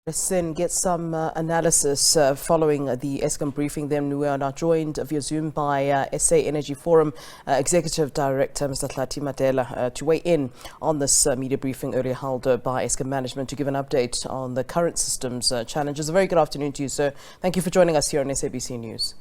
Let's then get some analysis following the Eskom briefing. Then we are now joined via Zoom by SA Energy Forum Executive Director Mr. Hlathi Madela to weigh in on this media briefing earlier held by Eskom management to give an update on the current system's challenges. A very good afternoon to you, sir. Thank you for joining us here on SABC News.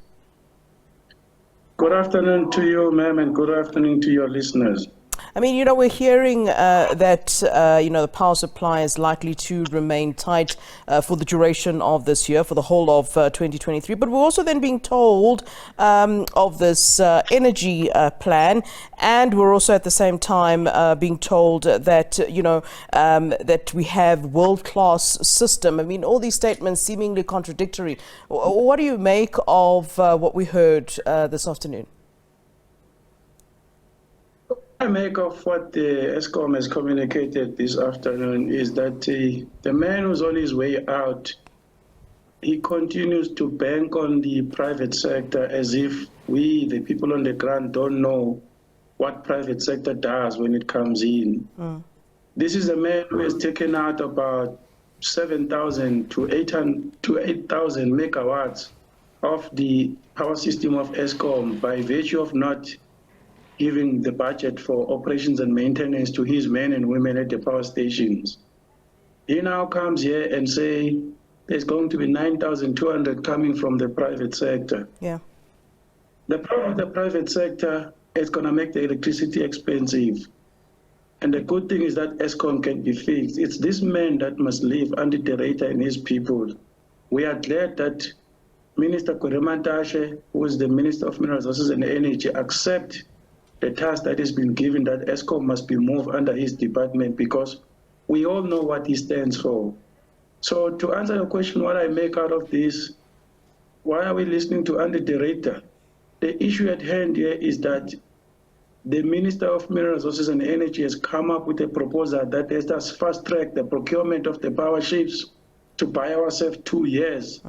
Good afternoon to you, ma'am, and good afternoon to your listeners. I mean, we're hearing that, the power supply is likely to remain tight for the duration of this year, for the whole of 2023. But we're also then being told of this energy plan, and we're also at the same time being told that, that we have world-class system. I mean, all these statements seemingly contradictory. What do you make of what we heard this afternoon? What I make of what the Eskom has communicated this afternoon is that the man who's on his way out, he continues to bank on the private sector as if we, the people on the ground, don't know what private sector does when it comes in. This is a man who has taken out about 7,000 to 8,000 megawatts of the power system of Eskom by virtue of not giving the budget for operations and maintenance to his men and women at the power stations. He now comes here and say there's going to be 9,200 coming from the private sector. Yeah. The problem with the private sector is going to make the electricity expensive. And the good thing is that Eskom can be fixed. It's this man that must leave under the radar and his people. We are glad that Minister Sabotage, who is the Minister of Mineral Resources and Energy, accept the task that has been given that Eskom must be moved under his department, because we all know what he stands for. So to answer your question, what I make out of this, why are we listening to under the radar? The issue at hand here is that the Minister of Mineral Resources and Energy has come up with a proposal that has us fast-track the procurement of the power ships to buy ourselves 2 years.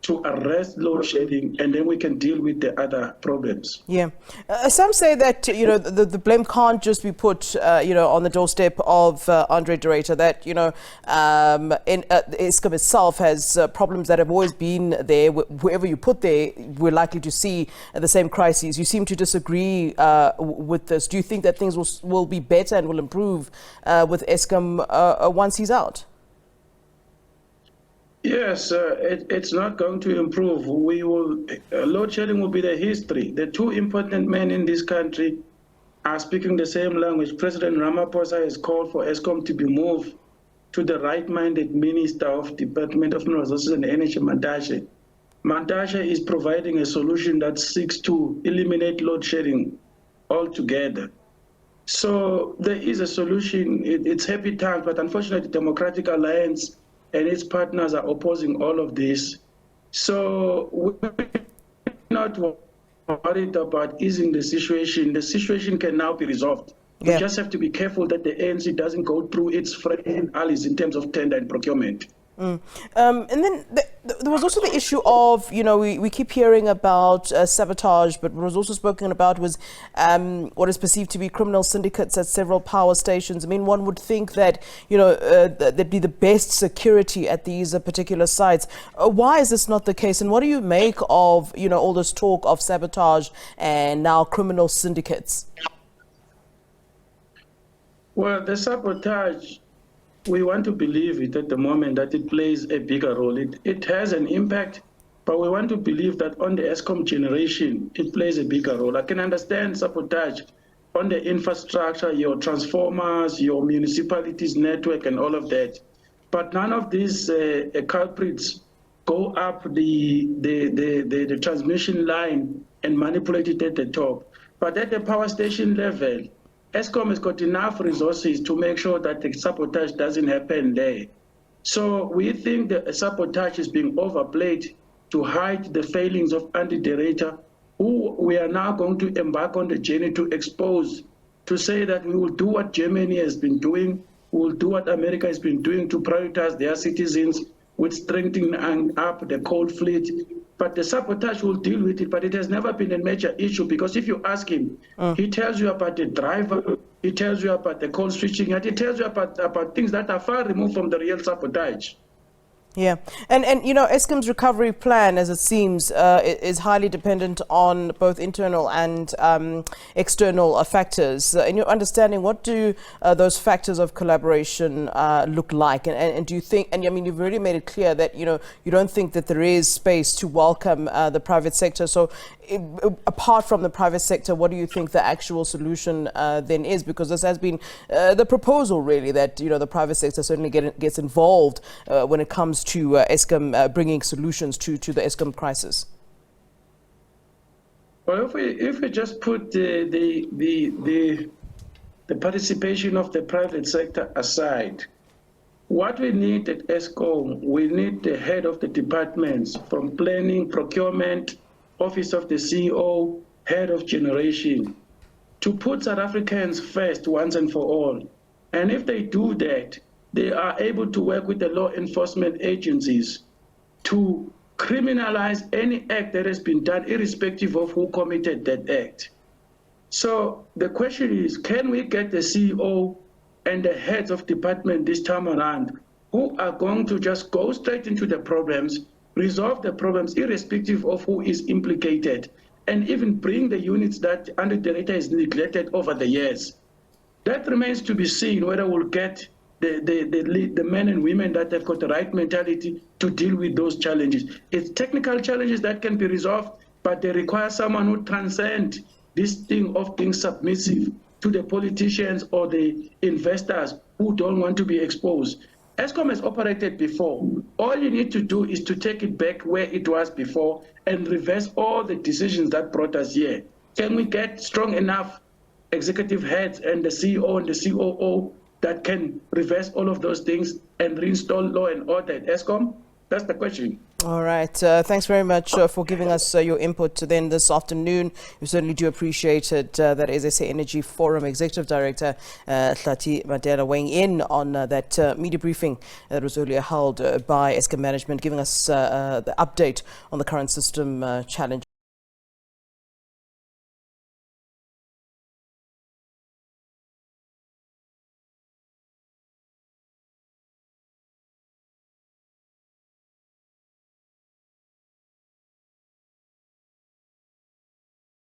To arrest load shedding, and then we can deal with the other problems. Yeah. Some say that, the blame can't just be put, on the doorstep of Andre de Ruyter, that, Eskom itself has problems that have always been there. Wherever you put there, we're likely to see the same crises. You seem to disagree with this. Do you think that things will be better and will improve with Eskom once he's out? Yes, it's not going to improve. Load shedding will be the history. The two important men in this country are speaking the same language. President Ramaphosa has called for Eskom to be moved to the right-minded Minister of Department of Mineral Resources and Energy, Madela. Madela is providing a solution that seeks to eliminate load shedding altogether. So there is a solution. It's happy times, but unfortunately, the Democratic Alliance and its partners are opposing all of this. So we're not worried about easing the situation. The situation can now be resolved. Yeah. We just have to be careful that the ANC doesn't go through its friend allies in terms of tender and procurement. And then there was also the issue of, we keep hearing about sabotage, but what was also spoken about was what is perceived to be criminal syndicates at several power stations. I mean, one would think that, there'd be the best security at these particular sites. Why is this not the case? And what do you make of, all this talk of sabotage and now criminal syndicates? Well, the sabotage, we want to believe it at the moment that it plays a bigger role. It has an impact, but we want to believe that on the Eskom generation, it plays a bigger role. I can understand sabotage on the infrastructure, your transformers, your municipalities network and all of that. But none of these culprits go up the transmission line and manipulate it at the top. But at the power station level, Eskom has got enough resources to make sure that the sabotage doesn't happen there. So we think that sabotage is being overplayed to hide the failings of Andre de Ruyter, who we are now going to embark on the journey to expose, to say that we will do what Germany has been doing, we will do what America has been doing to prioritize their citizens with strengthening up the coal fleet. But the sabotage will deal with it, but it has never been a major issue, because if you ask him, he tells you about the driver, he tells you about the coal switching, and he tells you about things that are far removed from the real sabotage. Yeah, and you know, Eskom's recovery plan, as it seems, is highly dependent on both internal and external factors. In your understanding, what do those factors of collaboration look like? And do you think, and I mean, you've already made it clear that, you know, you don't think that there is space to welcome the private sector. So apart from the private sector, what do you think the actual solution then is? Because this has been the proposal, really, that, you know, the private sector certainly gets involved when it comes to Eskom bringing solutions to the Eskom crisis. Well, if we just put the participation of the private sector aside, what we need at Eskom, we need the head of the departments from planning, procurement, office of the CEO, head of generation, to put South Africans first once and for all. And if they do that, they are able to work with the law enforcement agencies to criminalize any act that has been done, irrespective of who committed that act. So the question is, can we get the CEO and the heads of department this time around who are going to just go straight into the problems, resolve the problems irrespective of who is implicated, and even bring the units that under the data is neglected over the years? That remains to be seen whether we'll get the men and women that have got the right mentality to deal with those challenges. It's technical challenges that can be resolved, but they require someone who transcends this thing of being submissive to the politicians or the investors who don't want to be exposed. Eskom has operated before. All you need to do is to take it back where it was before and reverse all the decisions that brought us here. Can we get strong enough executive heads and the CEO and the COO that can reverse all of those things and reinstall law and order at Eskom? That's the question. All right. Thanks very much for giving us your input then this afternoon. We certainly do appreciate it. That is SA Energy Forum Executive Director Hlathi Madela weighing in on that media briefing that was earlier held by Eskom management, giving us the update on the current system challenge.